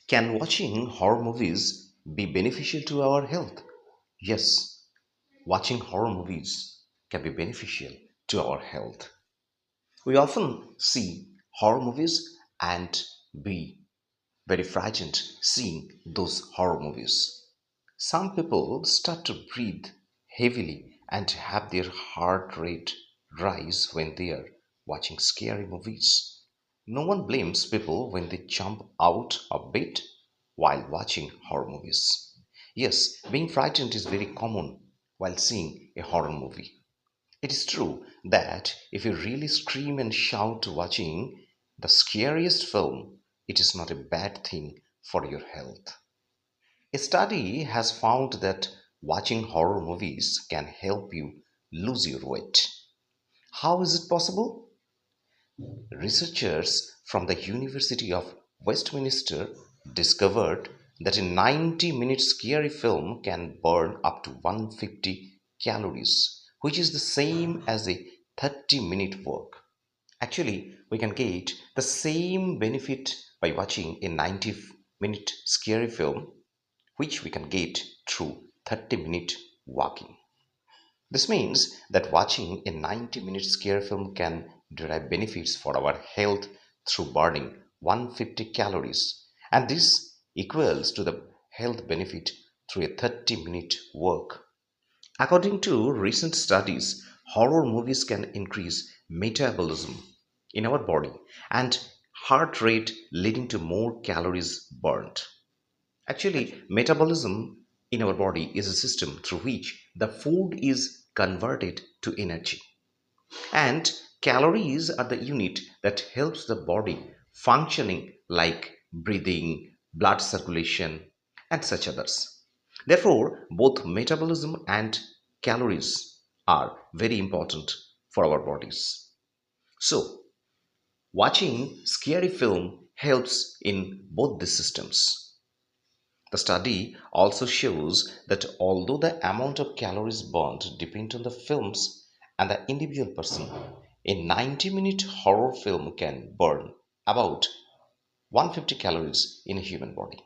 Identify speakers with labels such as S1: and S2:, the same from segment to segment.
S1: Can watching horror movies be beneficial to our health? Yes, watching horror movies can be beneficial to our health. We often see horror movies and be very frightened seeing those horror movies. Some people start to breathe heavily and have their heart rate rise when they are watching scary movies. No one blames people when they jump out of bed while watching horror movies. Yes, being frightened is very common while seeing a horror movie. It is true that if you really scream and shout watching the scariest film, it is not a bad thing for your health. A study has found that watching horror movies can help you lose your weight. How is it possible? Researchers from the University of Westminster discovered that a 90-minute scary film can burn up to 150 calories, which is the same as a 30-minute work. Actually, we can get the same benefit by watching a 90-minute scary film, which we can get through 30-minute walking. This means that watching a 90-minute scare film can derive benefits for our health through burning 150 calories, and this equals to the health benefit through a 30-minute work. According to recent studies, horror movies can increase metabolism in our body and heart rate, leading to more calories burned. Actually, metabolism in our body is a system through which the food is converted to energy. And calories are the unit that helps the body functioning like breathing, blood circulation, and such others. Therefore, both metabolism and calories are very important for our bodies. So, watching scary film helps in both these systems. The study also shows that although the amount of calories burned depends on the films and the individual person, a 90-minute horror film can burn about 150 calories in a human body.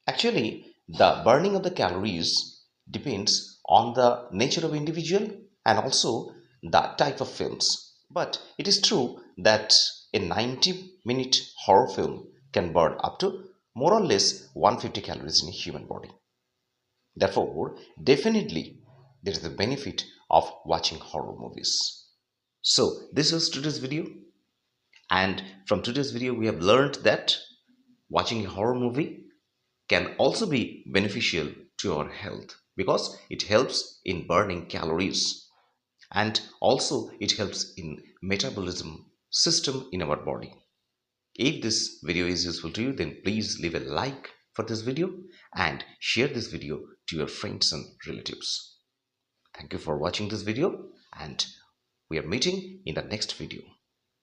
S1: Actually, the burning of the calories depends on the nature of individual and also the type of films. But it is true that a 90-minute horror film can burn up to more or less 150 calories in a human body. Therefore, definitely there is the benefit of watching horror movies. So, this was today's video, and from today's video, we have learned that watching a horror movie can also be beneficial to our health because it helps in burning calories and also it helps in metabolism system in our body. If this video is useful to you, then please leave a like for this video and share this video to your friends and relatives. Thank you for watching this video, and we are meeting in the next video.